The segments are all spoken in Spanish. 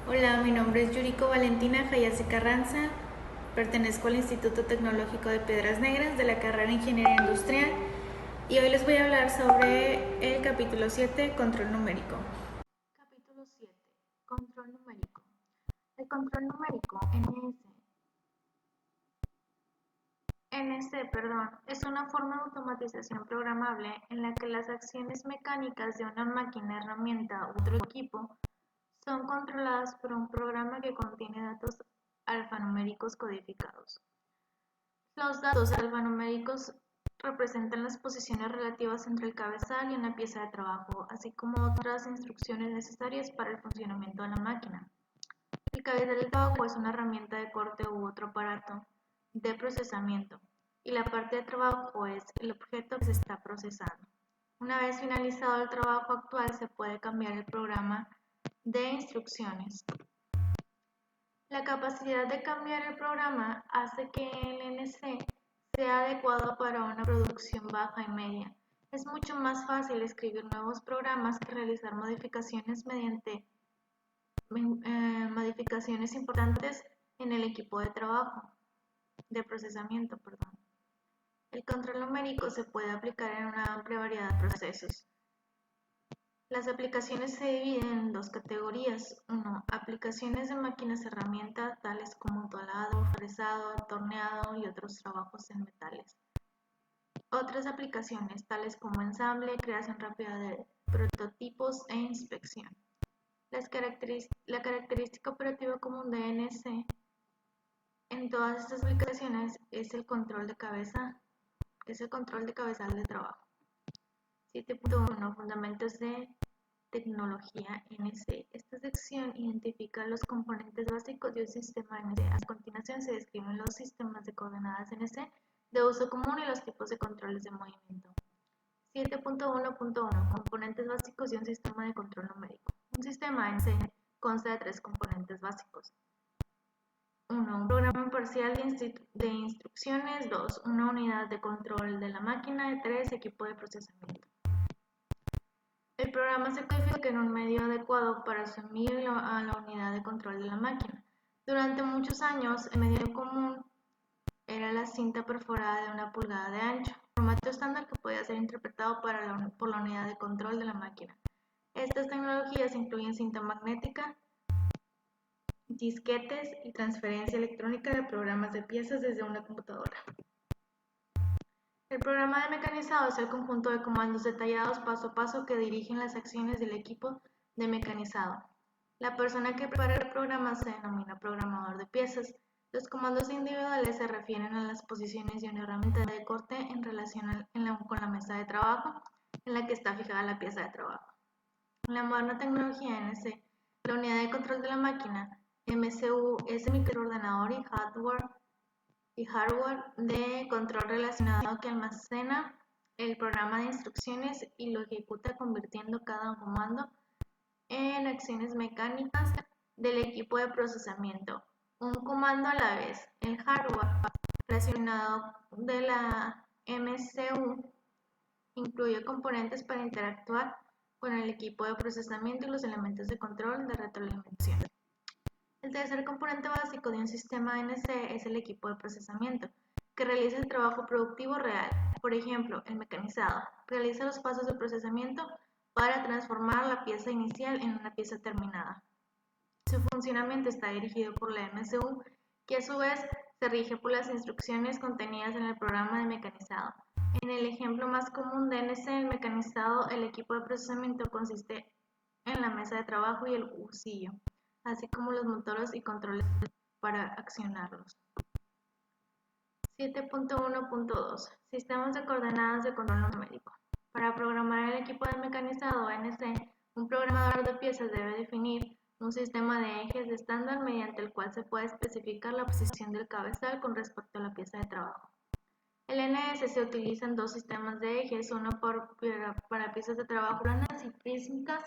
Hola, mi nombre es Yuriko Valentina Hayase Carranza, pertenezco al Instituto Tecnológico de Piedras Negras de la carrera de Ingeniería Industrial y hoy les voy a hablar sobre el capítulo 7, control numérico. Capítulo 7. Control numérico. El control numérico es una forma de automatización programable en la que las acciones mecánicas de una máquina, herramienta u otro equipo son controladas por un programa que contiene datos alfanuméricos codificados. Los datos alfanuméricos representan las posiciones relativas entre el cabezal y una pieza de trabajo, así como otras instrucciones necesarias para el funcionamiento de la máquina. El cabezal del trabajo es una herramienta de corte u otro aparato de procesamiento, y la parte de trabajo es el objeto que se está procesando. Una vez finalizado el trabajo actual, se puede cambiar el programa de instrucciones. La capacidad de cambiar el programa hace que el NC sea adecuado para una producción baja y media. Es mucho más fácil escribir nuevos programas que realizar modificaciones modificaciones importantes en el equipo de trabajo, de procesamiento. El control numérico se puede aplicar en una amplia variedad de procesos. Las aplicaciones se dividen en dos categorías. 1. Aplicaciones de máquinas herramientas tales como tolado, fresado, torneado y otros trabajos en metales. Otras aplicaciones tales como ensamble, creación rápida de prototipos e inspección. La característica operativa común de NC en todas estas aplicaciones es el control de cabezal de trabajo. 7.1 Fundamentos de tecnología NC. Esta sección identifica los componentes básicos de un sistema NC. A continuación se describen los sistemas de coordenadas NC de uso común y los tipos de controles de movimiento. 7.1.1 Componentes básicos de un sistema de control numérico. Un sistema NC consta de tres componentes básicos. 1. Un programa parcial de instrucciones. 2. Una unidad de control de la máquina. Y 3. Equipo de procesamiento. El programa se codifica en un medio adecuado para asumir a la unidad de control de la máquina. Durante muchos años, el medio común era la cinta perforada de 1 pulgada de ancho, formato estándar que podía ser interpretado por la unidad de control de la máquina. Estas tecnologías incluyen cinta magnética, disquetes y transferencia electrónica de programas de piezas desde una computadora. El programa de mecanizado es el conjunto de comandos detallados paso a paso que dirigen las acciones del equipo de mecanizado. La persona que prepara el programa se denomina programador de piezas. Los comandos individuales se refieren a las posiciones de una herramienta de corte en relación con la mesa de trabajo en la que está fijada la pieza de trabajo. En la moderna tecnología NC, la unidad de control de la máquina, MCU, es el microordenador y hardware de control relacionado que almacena el programa de instrucciones y lo ejecuta convirtiendo cada comando en acciones mecánicas del equipo de procesamiento, un comando a la vez. El hardware relacionado de la MCU incluye componentes para interactuar con el equipo de procesamiento y los elementos de control de retroalimentación. El tercer componente básico de un sistema NC es el equipo de procesamiento, que realiza el trabajo productivo real. Por ejemplo, el mecanizado realiza los pasos de procesamiento para transformar la pieza inicial en una pieza terminada. Su funcionamiento está dirigido por la MCU, que a su vez se rige por las instrucciones contenidas en el programa de mecanizado. En el ejemplo más común de NC, el mecanizado, el equipo de procesamiento consiste en la mesa de trabajo y el husillo, así como los motores y controles para accionarlos. 7.1.2 Sistemas de coordenadas de control numérico. Para programar el equipo de mecanizado NC, un programador de piezas debe definir un sistema de ejes de estándar mediante el cual se puede especificar la posición del cabezal con respecto a la pieza de trabajo. El NS se utiliza en dos sistemas de ejes, uno para piezas de trabajo planas y prísmicas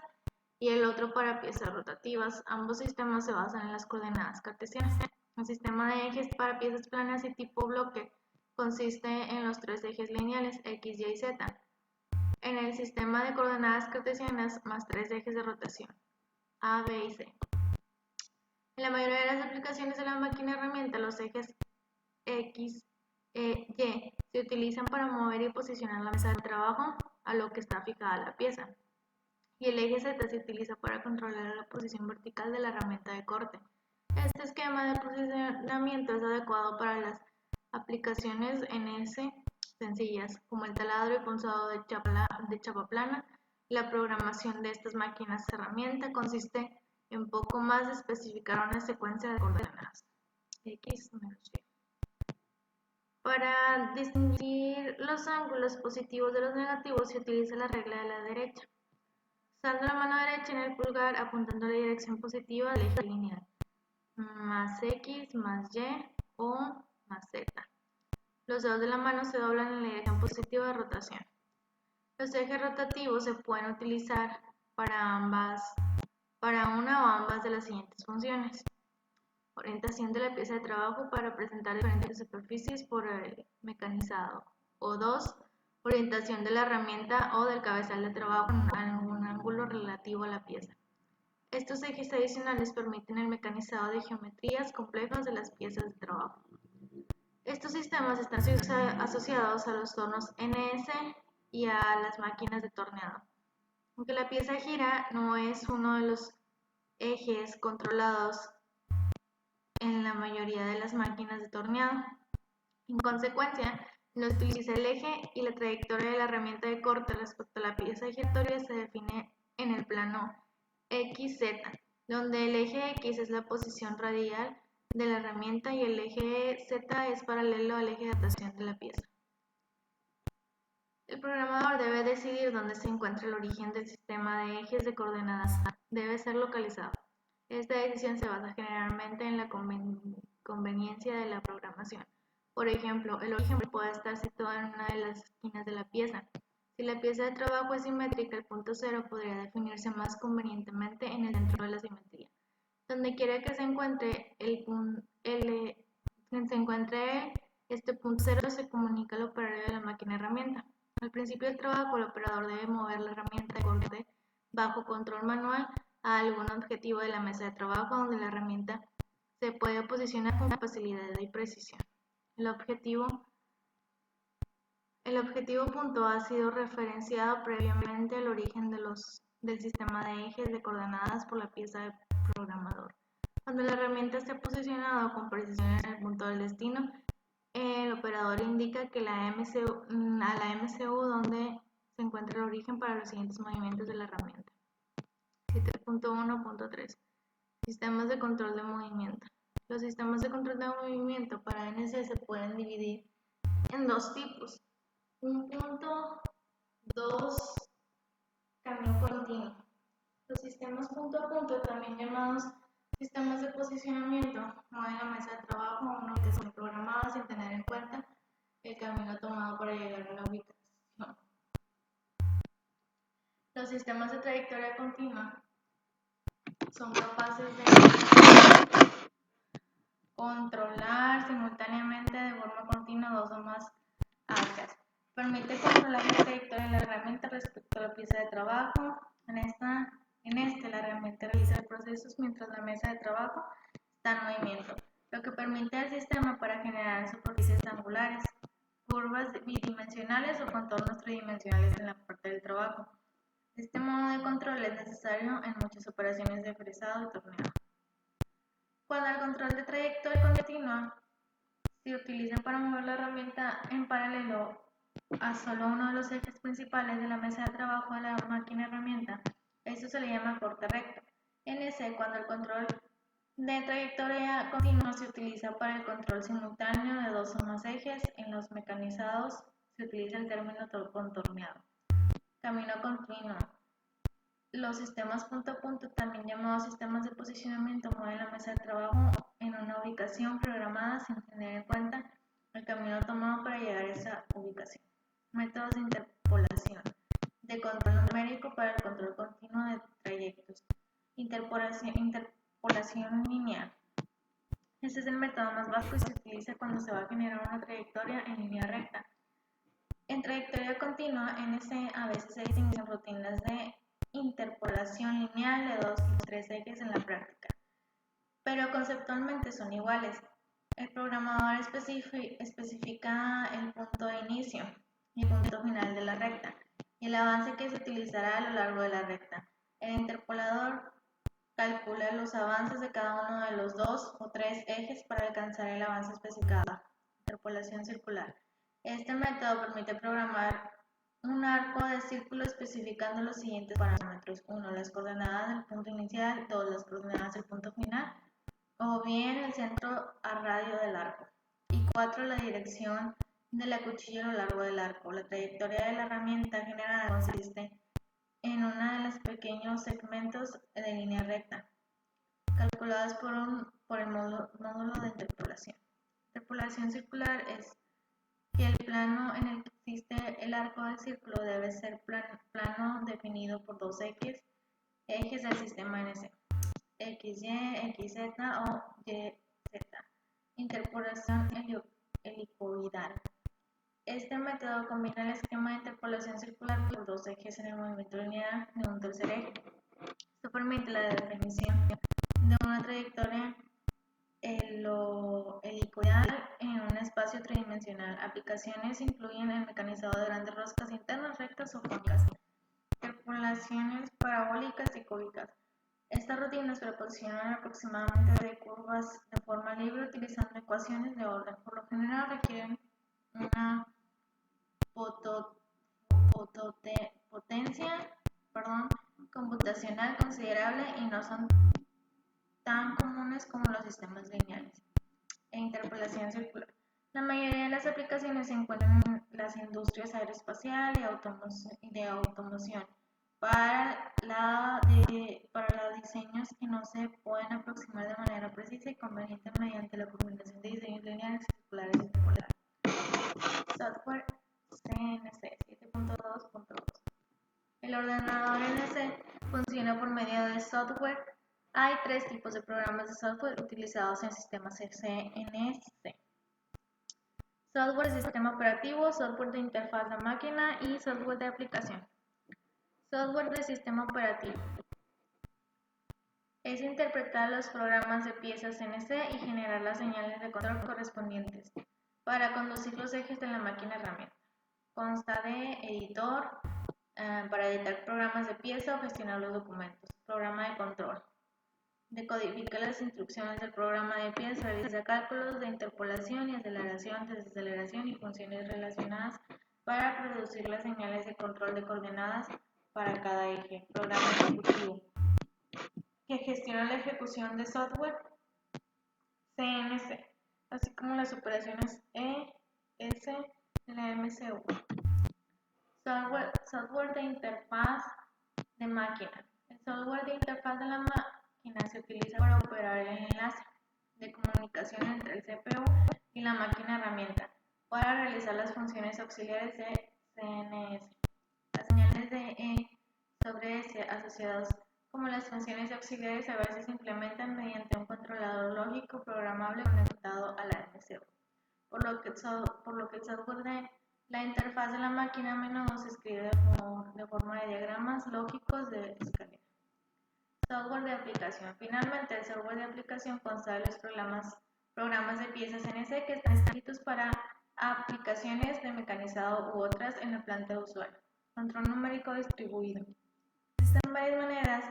y el otro para piezas rotativas. Ambos sistemas se basan en las coordenadas cartesianas. El sistema de ejes para piezas planas y tipo bloque consiste en los tres ejes lineales X, Y y Z. En el sistema de coordenadas cartesianas más tres ejes de rotación A, B y C. En la mayoría de las aplicaciones de la máquina herramienta, los ejes X, Y se utilizan para mover y posicionar la mesa de trabajo a lo que está fijada la pieza. Y el eje Z se utiliza para controlar la posición vertical de la herramienta de corte. Este esquema de posicionamiento es adecuado para las aplicaciones NS sencillas, como el taladro y punzado de chapa plana. La programación de estas máquinas herramienta consiste en poco más de especificar una secuencia de coordenadas X menos Y. Para distinguir los ángulos positivos de los negativos se utiliza la regla de la derecha. Usando la mano derecha en el pulgar apuntando a la dirección positiva del eje lineal, más X, más Y o más Z. Los dedos de la mano se doblan en la dirección positiva de rotación. Los ejes rotativos se pueden utilizar para una o ambas de las siguientes funciones. Orientación de la pieza de trabajo para presentar diferentes superficies por el mecanizado. O 2. Orientación de la herramienta o del cabezal de trabajo en algún ángulo relativo a la pieza. Estos ejes adicionales permiten el mecanizado de geometrías complejas de las piezas de trabajo. Estos sistemas están asociados a los tornos NS y a las máquinas de torneado. Aunque la pieza gira, no es uno de los ejes controlados en la mayoría de las máquinas de torneado. En consecuencia, no se utiliza el eje y la trayectoria de la herramienta de corte respecto a la pieza giratoria se define en el plano XZ, donde el eje X es la posición radial de la herramienta y el eje Z es paralelo al eje de rotación de la pieza. El programador debe decidir dónde se encuentra el origen del sistema de ejes de coordenadas. Debe ser localizado. Esta decisión se basa generalmente en la conveniencia de la programación. Por ejemplo, el origen puede estar situado en una de las esquinas de la pieza. Si la pieza de trabajo es simétrica, el punto cero podría definirse más convenientemente en el centro de la simetría. Donde quiera que se encuentre este punto cero se comunica al operador de la máquina herramienta. Al principio del trabajo, el operador debe mover la herramienta de corte bajo control manual a algún objetivo de la mesa de trabajo donde la herramienta se puede posicionar con facilidad y precisión. El objetivo punto ha sido referenciado previamente al origen del sistema de ejes de coordenadas por la pieza del programador. Cuando la herramienta esté posicionada con precisión en el punto del destino, el operador indica que a la MCU donde se encuentra el origen para los siguientes movimientos de la herramienta. 7.1.3 Sistemas de control de movimiento. Los sistemas de control de movimiento para NC se pueden dividir en dos tipos. 1.2 Cambio continuo. Los sistemas punto a punto, también llamados sistemas de posicionamiento, mueven la mesa de trabajo a una ubicación programada sin tener en cuenta el camino tomado para llegar a la ubicación. Los sistemas de trayectoria continua son capaces de controlar simultáneamente de forma continua dos o más arcas. Permite controlar la trayectoria de la herramienta respecto a la pieza de trabajo. La herramienta realiza procesos mientras la mesa de trabajo está en movimiento, lo que permite al sistema para generar superficies angulares, curvas bidimensionales o contornos tridimensionales en la parte del trabajo. Este modo de control es necesario en muchas operaciones de fresado y torneado. Cuando el control de trayectoria continua se utiliza para mover la herramienta en paralelo a solo uno de los ejes principales de la mesa de trabajo de la máquina herramienta, esto se le llama corte recto. En ese, cuando el control de trayectoria continua se utiliza para el control simultáneo de dos o más ejes, en los mecanizados se utiliza el término contorneado. Camino continuo. Los sistemas punto a punto, también llamados sistemas de posicionamiento, mueven la mesa de trabajo en una ubicación programada sin tener en cuenta el camino tomado para llegar a esa ubicación. Métodos de interpolación. De control numérico para el control continuo de trayectos. Interpolación lineal. Este es el método más básico y se utiliza cuando se va a generar una trayectoria en línea recta. En trayectoria continua, NC a veces se distinguen rutinas de interpolación lineal de 2 y 3 ejes en la práctica, pero conceptualmente son iguales. El programador especifica el punto de inicio y el punto final de la recta y el avance que se utilizará a lo largo de la recta. El interpolador calcula los avances de cada uno de los 2 o 3 ejes para alcanzar el avance especificado. Interpolación circular. Este método permite programar un arco de círculo especificando los siguientes parámetros: 1. Las coordenadas del punto inicial, 2. Las coordenadas del punto final, o bien el centro a radio del arco, y 4. La dirección de la cuchilla a lo largo del arco. La trayectoria de la herramienta generada consiste en uno de los pequeños segmentos de línea recta, calculados por el módulo de interpolación. Interpolación circular es que el plano en el que existe el arco del círculo debe ser plano definido por dos ejes del sistema NC, XY, XZ o YZ. Interpolación helicoidal. Este método combina el esquema de interpolación circular por dos ejes en el movimiento lineal de un tercer eje. Esto permite la definición de una trayectoria helicoidal en un espacio tridimensional. Aplicaciones incluyen el mecanizado de grandes roscas internas, rectas o cónicas, interpolaciones parabólicas y cúbicas. Estas rutinas proporcionan aproximadamente de curvas de forma libre utilizando ecuaciones de orden. Por lo general requieren una potencia computacional considerable y no son tan comunes como los sistemas lineales. Interpolación circular. La mayoría de las aplicaciones se encuentran en las industrias aeroespacial y de automoción. Para los diseños que no se pueden aproximar de manera precisa y conveniente mediante la combinación de diseños lineales, circulares y interpolares. Software CNC 7.2.2. El ordenador NC funciona por medio de software. Hay tres tipos de programas de software utilizados en sistemas CNC: software de sistema operativo, software de interfaz de máquina y software de aplicación. Software de sistema operativo es interpretar los programas de piezas CNC y generar las señales de control correspondientes para conducir los ejes de la máquina herramienta. Consta de editor para editar programas de pieza o gestionar los documentos. Programa de control. Decodifica las instrucciones del programa de pieza, realiza cálculos de interpolación y aceleración, desaceleración y funciones relacionadas para producir las señales de control de coordenadas para cada eje. Programa ejecutivo, que gestiona la ejecución de software CNC, así como las operaciones ES de la MCU. Software de interfaz de máquina. El software de interfaz de la máquina se utiliza para operar el enlace de comunicación entre el CPU y la máquina herramienta para realizar las funciones auxiliares de CNS. Las señales de E sobre S asociadas como las funciones auxiliares a veces se implementan mediante un controlador lógico programable conectado a la MCU, por lo que el software de la interfaz de la máquina a menudo se escribe de forma de diagramas lógicos de escalera. Software de aplicación. Finalmente, el software de aplicación consta de los programas de piezas CNC que están escritos para aplicaciones de mecanizado u otras en la planta de usuario. Control numérico distribuido. Existen varias maneras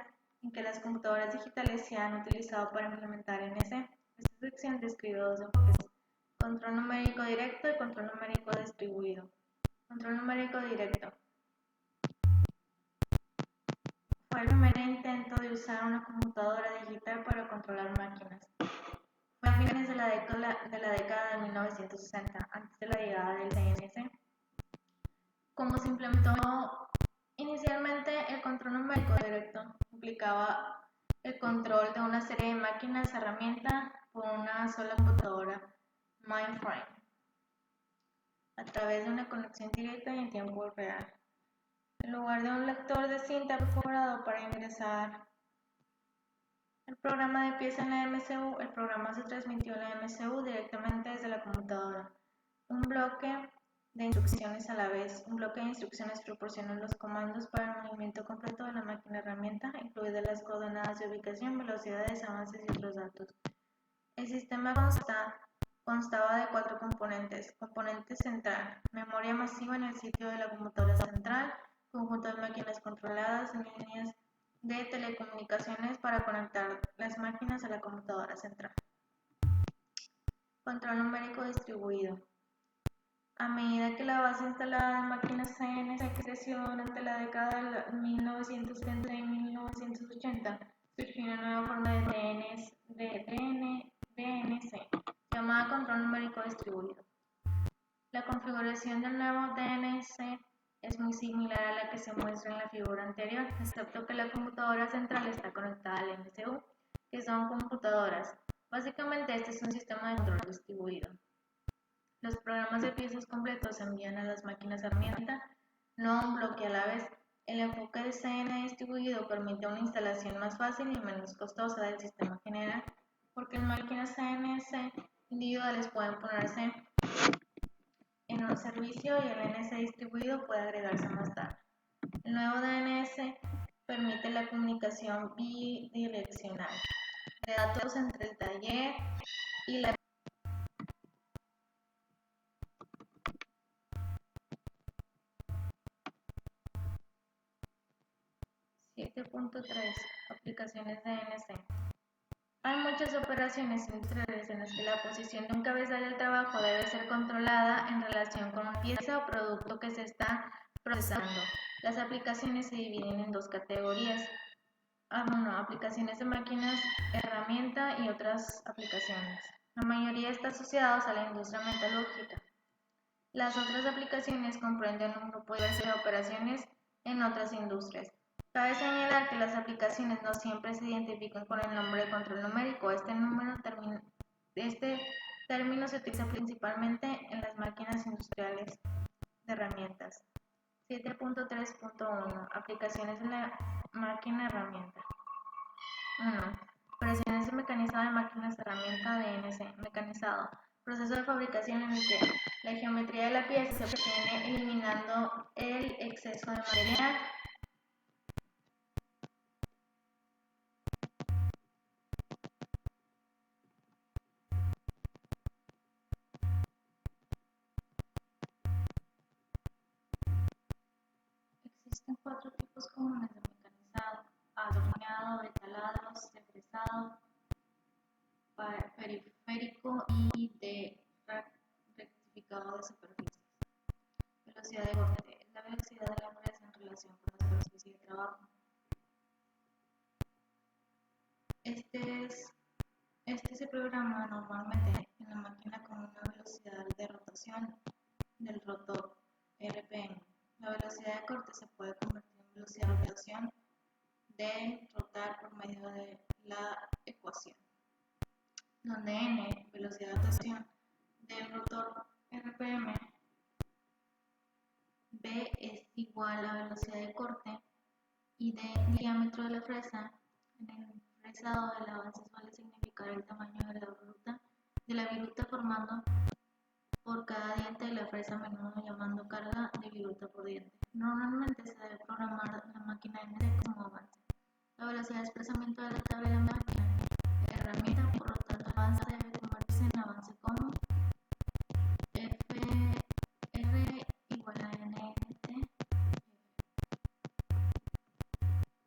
en que las computadoras digitales se han utilizado para implementar NC. Esta sección describe dos enfoques: control numérico directo y control numérico distribuido. Control numérico directo fue el primer intento de usar una computadora digital para controlar máquinas. Fue a fines de la década de 1960, antes de la llegada del CNC. Como se implementó inicialmente, el control numérico directo implicaba el control de una serie de máquinas herramienta por una sola computadora mainframe a través de una conexión directa y en tiempo real. En lugar de un lector de cinta perforado para ingresar el programa de pieza en la MCU, el programa se transmitió en la MCU directamente desde la computadora. Un bloque de instrucciones a la vez. Un bloque de instrucciones proporciona los comandos para el movimiento completo de la máquina herramienta, incluidas las coordenadas de ubicación, velocidades, avances y otros datos. El sistema constaba de 4 componentes. Componente central, memoria masiva en el sitio de la computadora central, conjunto de máquinas controladas en líneas de telecomunicaciones para conectar las máquinas a la computadora central. Control numérico distribuido. A medida que la base instalada de máquinas CNC creció durante la década de 1970 y 1980, surgió una nueva forma de DNC llamada control numérico distribuido. La configuración del nuevo DNC es muy similar a la que se muestra en la figura anterior, excepto que la computadora central está conectada al MCU, que son computadoras. Básicamente este es un sistema de control distribuido. Los programas de piezas completos se envían a las máquinas herramienta, no un bloque a la vez. El enfoque de CN distribuido permite una instalación más fácil y menos costosa del sistema general, porque las máquinas CNC individuales pueden ponerse en un servicio y el NC distribuido puede agregarse más tarde. El nuevo DNS permite la comunicación bidireccional de datos entre el taller y la 7.3 Aplicaciones de DNC. Hay muchas operaciones industriales en las que la posición de un cabezal del trabajo debe ser controlada en relación con una pieza o producto que se está procesando. Las aplicaciones se dividen en dos categorías. Aplicaciones de máquinas, herramienta y otras aplicaciones. La mayoría está asociados a la industria metalúrgica. Las otras aplicaciones comprenden un grupo diverso de operaciones en otras industrias. Cabe señalar que las aplicaciones no siempre se identifican con el nombre de control numérico. Este término se utiliza principalmente en las máquinas industriales de herramientas. 7.3.1 Aplicaciones de la máquina herramienta. 1. Operaciones de mecanizado de máquinas herramienta DNC. Mecanizado. Proceso de fabricación en el que la geometría de la pieza se obtiene eliminando el exceso de material. Existen 4 tipos comunes de mecanizado: atornillado, de talados, de fresado, periférico y de rectificado de superficies. Velocidad de corte es la velocidad de la presa en relación con la superficie de trabajo. Este se programa normalmente en la máquina con una velocidad de rotación del rotor, RPM. La velocidad de corte se puede convertir en velocidad de rotación de rotar por medio de la ecuación, donde n, velocidad de rotación del rotor RPM, b es igual a velocidad de corte y d diámetro de la fresa. En el fresado, el avance suele significar el tamaño de la viruta formando por cada diente de la fresa, a menudo llamando carga de viruta por diente. Normalmente se debe programar la máquina NC como avance. La velocidad de desplazamiento de la tabla de la máquina herramienta, por lo tanto, el avance debe convertirse en avance como FR igual a NT.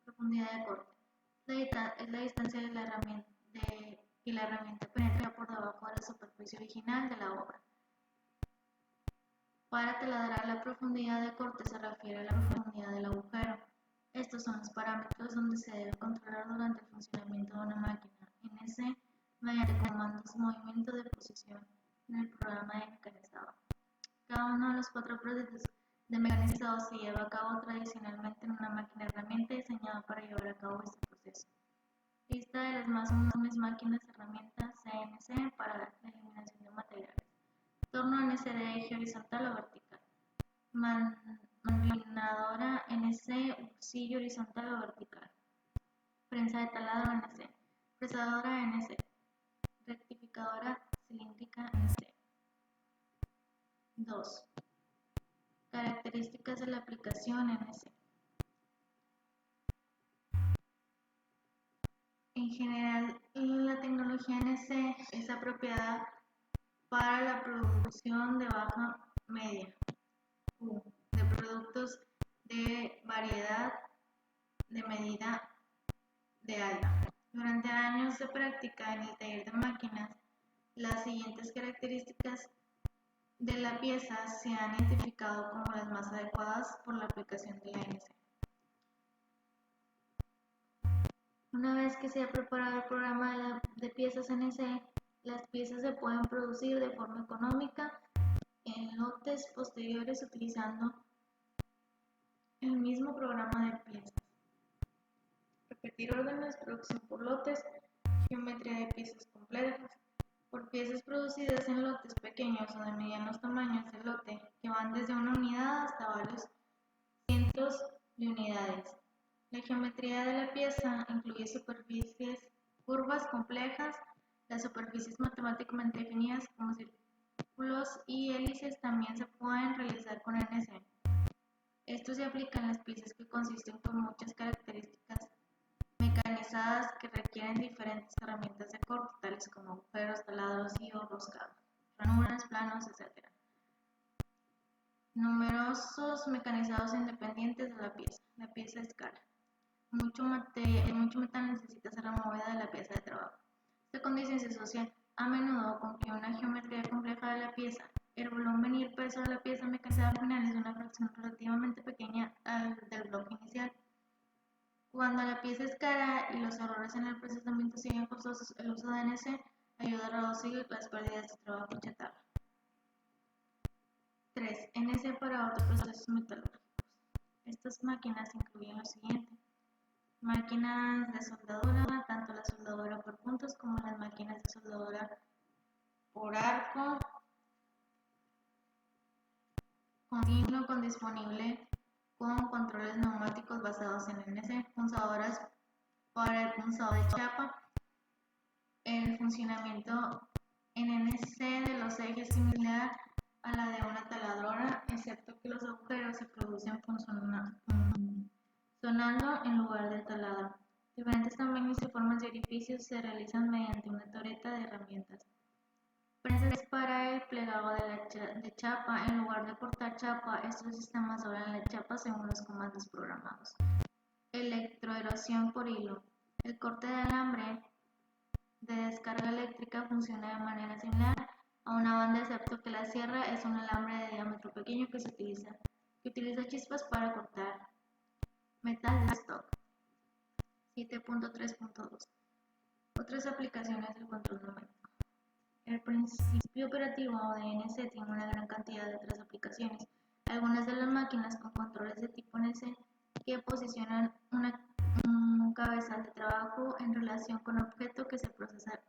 Profundidad de corte es la distancia que la herramienta penetra por debajo de la superficie original de la obra. Para taladrar, la profundidad de corte se refiere a la profundidad del agujero. Estos son los parámetros donde se debe controlar durante el funcionamiento de una máquina NC mediante comandos de movimiento de posición en el programa de mecanizado. Cada uno de los 4 procesos de mecanizado se lleva a cabo tradicionalmente en una máquina herramienta diseñada para llevar a cabo este proceso. Lista de las más comunes máquinas herramientas CNC para la eliminación de materiales. Torno NC de eje horizontal o vertical. Manipulidora NC, bolsillo horizontal o vertical. Prensa de taladro NC. Fresadora NC. Rectificadora cilíndrica NC. 2. Características de la aplicación NC. En general, la tecnología metodología NC es apropiada para la producción de baja media de productos de variedad de medida de alta. Durante años de práctica en el taller de máquinas, las siguientes características de la pieza se han identificado como las más adecuadas por la aplicación de la NC. Una vez que se ha preparado el programa de piezas NC, las piezas se pueden producir de forma económica en lotes posteriores utilizando el mismo programa de piezas. Repetir órdenes, producción por lotes, geometría de piezas complejas. Por piezas producidas en lotes pequeños o de medianos tamaños de lote, que van desde una unidad hasta varios cientos de unidades. La geometría de la pieza incluye superficies curvas complejas. Las superficies matemáticamente definidas como círculos y hélices también se pueden realizar con NC. Esto se aplica en las piezas que consisten con muchas características mecanizadas que requieren diferentes herramientas de corte, tales como agujeros, taladros y o roscados, ranuras, planos, etc. Numerosos mecanizados independientes de la pieza. La pieza de escala. Mucho metal necesita ser removida de la pieza de trabajo. Esta condición se asocia a menudo con que una geometría compleja de la pieza, el volumen y el peso de la pieza mecanizada final es una fracción relativamente pequeña del bloque inicial. Cuando la pieza es cara y los errores en el procesamiento siguen forzosos, el uso de NC ayuda a reducir las pérdidas de trabajo y chatarra. 3. NC para otros procesos metalúrgicos. Estas máquinas incluyen lo siguiente. Máquinas de soldadura, tanto la soldadura por puntos como las máquinas de soldadura por arco continuo con disponible con controles neumáticos basados en NC, punzadoras para el punzado de chapa. El funcionamiento en NC de los ejes es similar a la de una taladradora, excepto que los agujeros se producen sonando en lugar del taladro. Diferentes tamaños y formas de orificios se realizan mediante una toreta de herramientas. Prensas para el plegado de chapa. En lugar de cortar chapa, estos sistemas doblan la chapa según los comandos programados. Electroerosión por hilo. El corte de alambre de descarga eléctrica funciona de manera similar a una banda, excepto que la sierra es un alambre de diámetro pequeño que utiliza chispas para cortar metal de stock. 7.3.2. Otras aplicaciones del control numérico. El principio operativo de NC tiene una gran cantidad de otras aplicaciones. Algunas de las máquinas con controles de tipo NC que posicionan un cabezal de trabajo en relación con un objeto que se procesa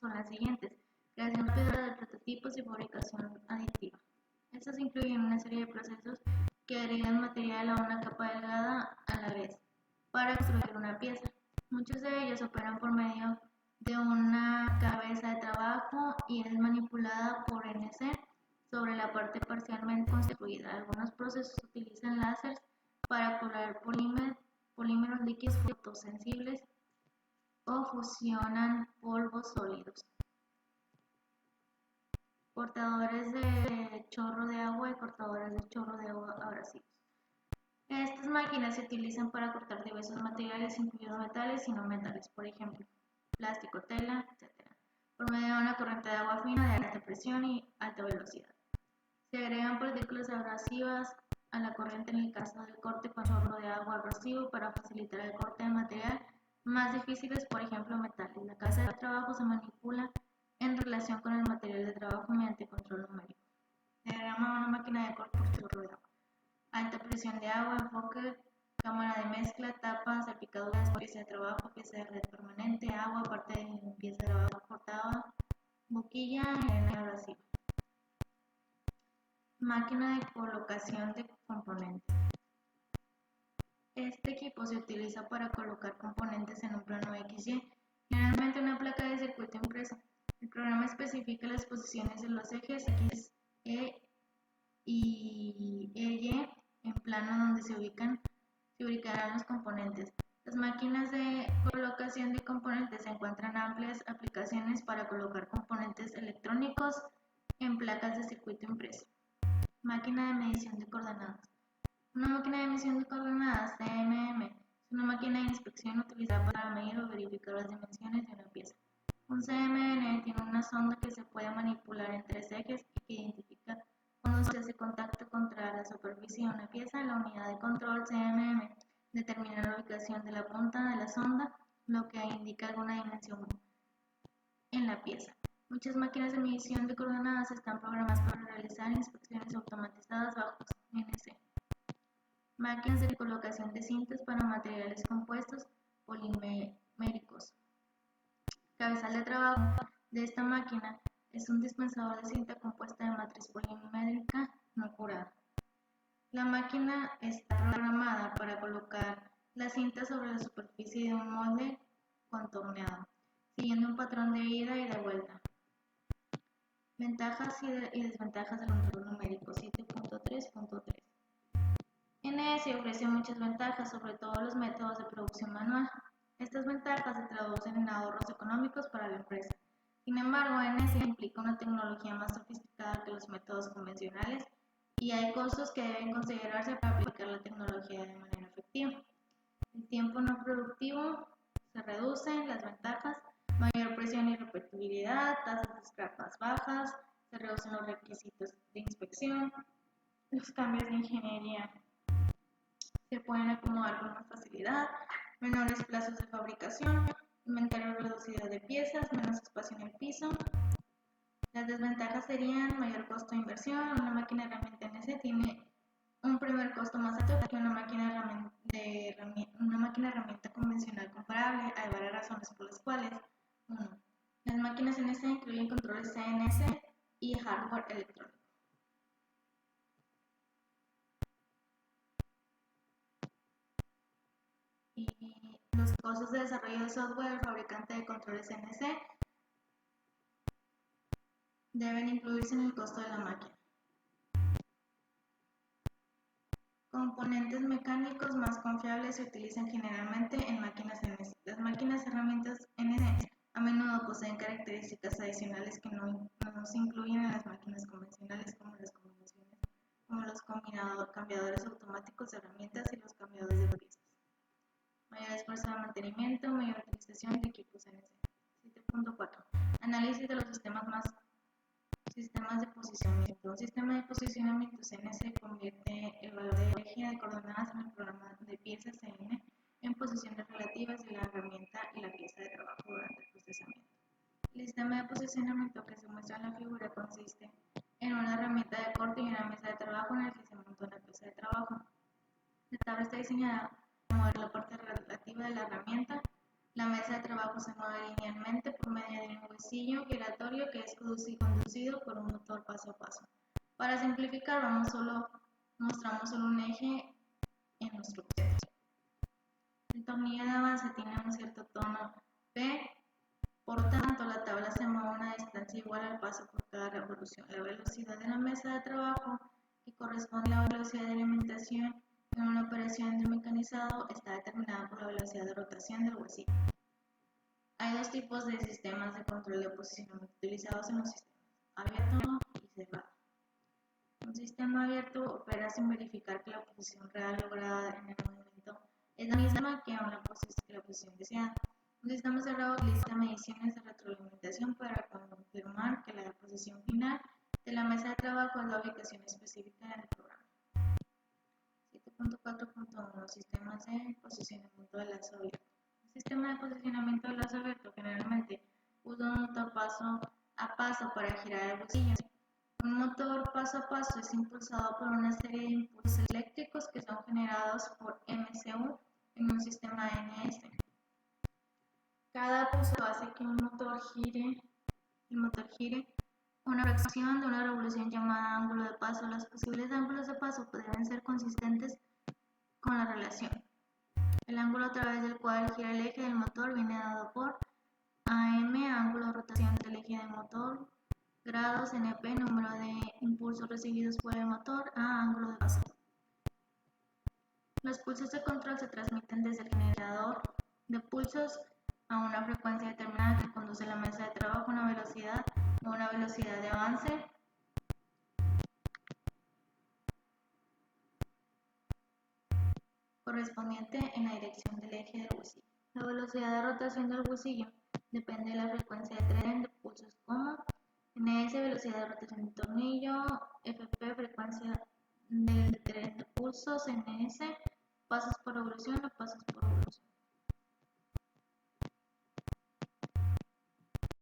son las siguientes: creación rápida de prototipos y fabricación aditiva. Estos incluyen una serie de procesos que agregan material a una capa delgada a la vez para construir una pieza. Muchos de ellos operan por medio de una cabeza de trabajo y es manipulada por NC sobre la parte parcialmente construida. Algunos procesos utilizan láseres para colar polímeros líquidos fotosensibles o fusionan polvos sólidos. Cortadores de chorro de agua y cortadores de chorro de agua abrasivos. Estas máquinas se utilizan para cortar diversos materiales, incluidos metales y no metales, por ejemplo, plástico, tela, etc., por medio de una corriente de agua fina de alta presión y alta velocidad. Se agregan partículas abrasivas a la corriente en el caso del corte con chorro de agua abrasivo para facilitar el corte de material más difíciles, por ejemplo, metales. La cabeza de trabajo se manipula en relación con el material de trabajo mediante control numérico. Diagrama de una máquina de corte por chorro de agua. Alta presión de agua, enfoque, cámara de mezcla, tapa, salpicaduras, pieza de trabajo, pieza de red permanente, agua, parte de limpieza de trabajo cortada, boquilla y abrasiva. Máquina de colocación de componentes. Este equipo se utiliza para colocar componentes en un plano XY, generalmente una placa de circuito impresa. El programa especifica las posiciones de los ejes X, E y Y en plano donde se ubicarán los componentes. Las máquinas de colocación de componentes encuentran amplias aplicaciones para colocar componentes electrónicos en placas de circuito impreso. Máquina de medición de coordenadas. Una máquina de medición de coordenadas, CMM, es una máquina de inspección utilizada para medir o verificar las dimensiones de una pieza. Un CMM tiene una sonda que se puede manipular en 3 ejes y que identifica cuando se hace contacto contra la superficie de una pieza. La unidad de control CMM determina la ubicación de la punta de la sonda, lo que indica alguna dimensión en la pieza. Muchas máquinas de medición de coordenadas están programadas para realizar inspecciones automatizadas bajo CNC. Máquinas de colocación de cintas para materiales compuestos poliméricos. Cabezal de trabajo de esta máquina es un dispensador de cinta compuesta de matriz polimérica no curada. La máquina está programada para colocar la cinta sobre la superficie de un molde contorneado, siguiendo un patrón de ida y de vuelta. Ventajas y desventajas del control numérico 7.3.3. NS ofrece muchas ventajas sobre todos los métodos de producción manual. Estas ventajas se traducen en ahorros económicos para la empresa. Sin embargo, NS implica una tecnología más sofisticada que los métodos convencionales y hay costos que deben considerarse para aplicar la tecnología de manera efectiva. El tiempo no productivo se reduce, las ventajas, mayor presión y repetibilidad, tasas de scrap más bajas, se reducen los requisitos de inspección, los cambios de ingeniería se pueden acomodar con más facilidad, menores plazos de fabricación, inventario reducido de piezas, menos espacio en el piso. Las desventajas serían mayor costo de inversión. Una máquina herramienta NC tiene un primer costo más alto que una máquina herramienta convencional comparable. Hay varias razones por las cuales: 1. Las máquinas NC incluyen controles CNC y hardware electrónico. Y los costos de desarrollo de software del fabricante de controles CNC deben incluirse en el costo de la máquina. Componentes mecánicos más confiables se utilizan generalmente en máquinas NC. Las máquinas herramientas NC a menudo poseen características adicionales que no se incluyen en las máquinas convencionales, como los cambiadores automáticos de herramientas y los cambiadores de piezas. Mayor esfuerzo de mantenimiento, mayor utilización de equipos NC. 7.4. Análisis de los sistemas de posicionamiento. Un sistema de posicionamiento CNC convierte el valor de eje de coordenadas en el programa de piezas CN en posiciones relativas de la herramienta y la pieza de trabajo durante el procesamiento. El sistema de posicionamiento que se muestra en la figura consiste en una herramienta de corte y una mesa de trabajo en la que se monta una pieza de trabajo. La tabla está diseñada para mover la parte relativa de la herramienta. La mesa de trabajo se mueve linealmente por medio de un huesillo giratorio que es conducido por un motor paso a paso. Para simplificar, mostramos solo un eje en nuestro proceso. El tornillo de avance tiene un cierto tono P, por tanto la tabla se mueve a una distancia igual al paso por cada revolución. La velocidad de la mesa de trabajo, que corresponde a la velocidad de alimentación en una operación de mecanizado, está determinada por la velocidad de rotación del huesillo. Hay dos tipos de sistemas de control de posicionamiento utilizados en los sistemas: abierto y cerrado. Un sistema abierto opera sin verificar que la posición real lograda en el movimiento es la misma que la posición deseada. Un sistema cerrado utiliza mediciones de retroalimentación para confirmar que la posición final de la mesa de trabajo es la ubicación específica en el programa. 7.4.1 Sistemas de posicionamiento de lazo abierto. Un sistema de posicionamiento de lazo abierto generalmente usa un motor paso a paso para girar el huesillo. Un motor paso a paso es impulsado por una serie de impulsos eléctricos que son generados por MCU en un sistema NS. Cada pulso hace que el motor gire una fracción de una revolución llamada ángulo de paso. Los posibles ángulos de paso deben ser consistentes con la relación. El ángulo a través del cual gira el eje del motor viene dado por AM, ángulo de rotación del eje del motor, grados NP, número de impulsos recibidos por el motor, a ángulo de paso. Los pulsos de control se transmiten desde el generador de pulsos a una frecuencia determinada que conduce la mesa de trabajo a una velocidad de avance correspondiente en la dirección del eje del husillo. La velocidad de rotación del husillo depende de la frecuencia de tren de pulsos como NS, velocidad de rotación del tornillo, FP, frecuencia del tren de pulsos, NS, pasos por revolución o pasos por